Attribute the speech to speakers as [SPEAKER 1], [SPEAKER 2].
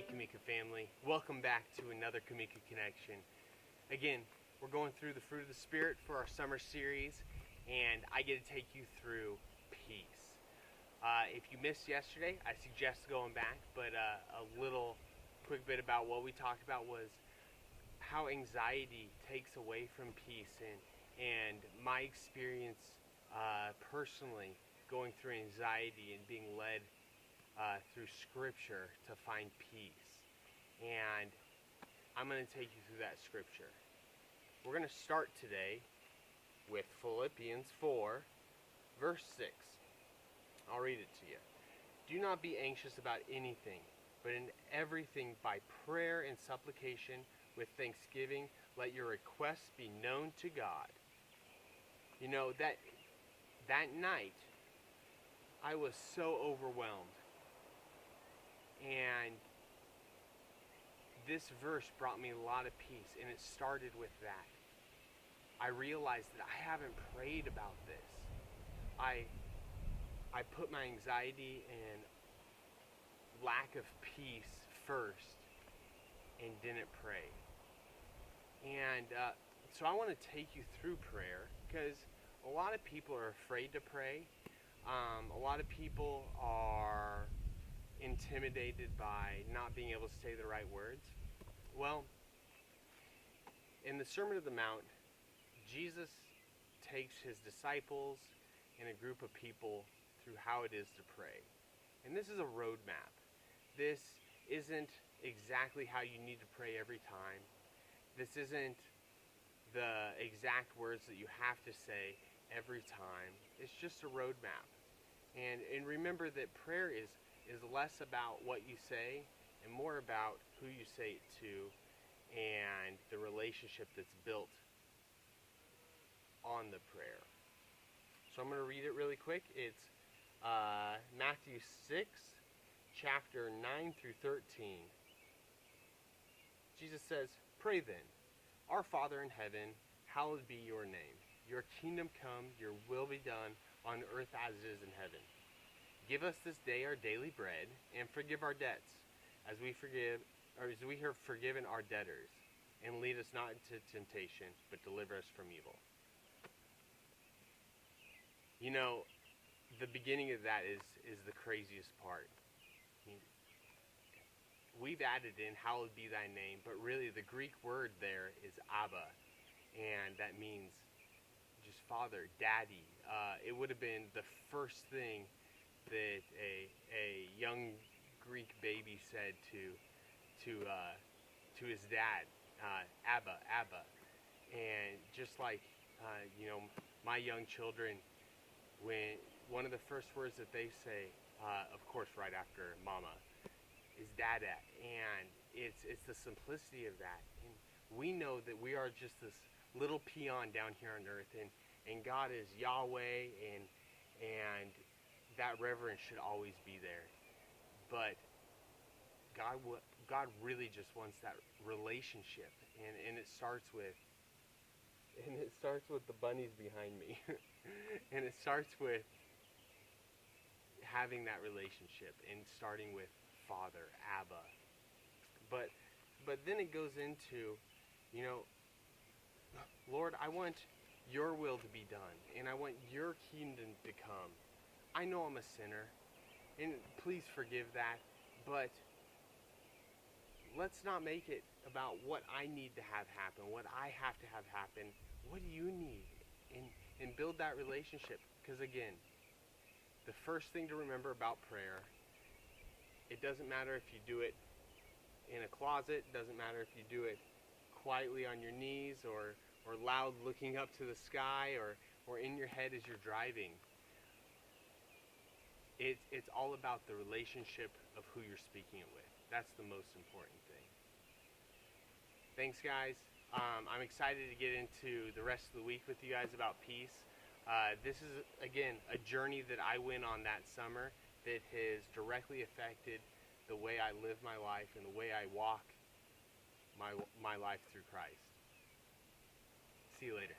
[SPEAKER 1] Hey Comeca family, welcome back to another Comeca Connection. Again, we're going through the fruit of the Spirit for our summer series, and I get to take you through peace. If you missed yesterday, I suggest going back, but a little quick bit about what we talked about was how anxiety takes away from peace, and my experience personally going through anxiety and being led through Scripture to find peace. And I'm going to take you through that Scripture. We're going to start today with Philippians 4, verse 6. I'll read it to you. Do not be anxious about anything, but in everything by prayer and supplication with thanksgiving, let your requests be known to God. You know, that night, I was so overwhelmed. And this verse brought me a lot of peace, and it started with that. I realized that I haven't prayed about this. I put my anxiety and lack of peace first and didn't pray. And so I want to take you through prayer, because a lot of people are afraid to pray. A lot of people are intimidated by not being able to say the right words. Well, in the Sermon on the Mount, Jesus takes his disciples and a group of people through how it is to pray. And this is a roadmap. This isn't exactly how you need to pray every time. This isn't the exact words that you have to say every time. It's just a roadmap. And remember that prayer is less about what you say and more about who you say it to and the relationship that's built on the prayer. So I'm going to read it really quick. It's Matthew 6, chapter 9 through 13. Jesus says, "Pray then, our Father in heaven, hallowed be your name. Your kingdom come, your will be done on earth as it is in heaven. Give us this day our daily bread, and forgive our debts, as we have forgiven our debtors. And lead us not into temptation, but deliver us from evil." You know, the beginning of that is the craziest part. I mean, we've added in, hallowed be thy name, but really the Greek word there is Abba, and that means just father, daddy. It would have been the first thing that a young Greek baby said to his dad, Abba, Abba. And just like my young children, when one of the first words that they say, of course right after mama, is dada. And it's the simplicity of that. And we know that we are just this little peon down here on earth, and God is Yahweh, and that reverence should always be there. But God really just wants that relationship, and it starts with the bunnies behind me. And it starts with having that relationship and starting with Father, Abba. But then it goes into, Lord, I want your will to be done, and I want your kingdom to come. I know I'm a sinner, and please forgive that, but let's not make it about what I need to have happen, what I have to have happen. What do you need? And build that relationship. Because again, the first thing to remember about prayer, it doesn't matter if you do it in a closet, it doesn't matter if you do it quietly on your knees or loud looking up to the sky or in your head as you're driving. It's all about the relationship of who you're speaking it with. That's the most important thing. Thanks, guys. I'm excited to get into the rest of the week with you guys about peace. This is, again, a journey that I went on that summer that has directly affected the way I live my life and the way I walk my life through Christ. See you later.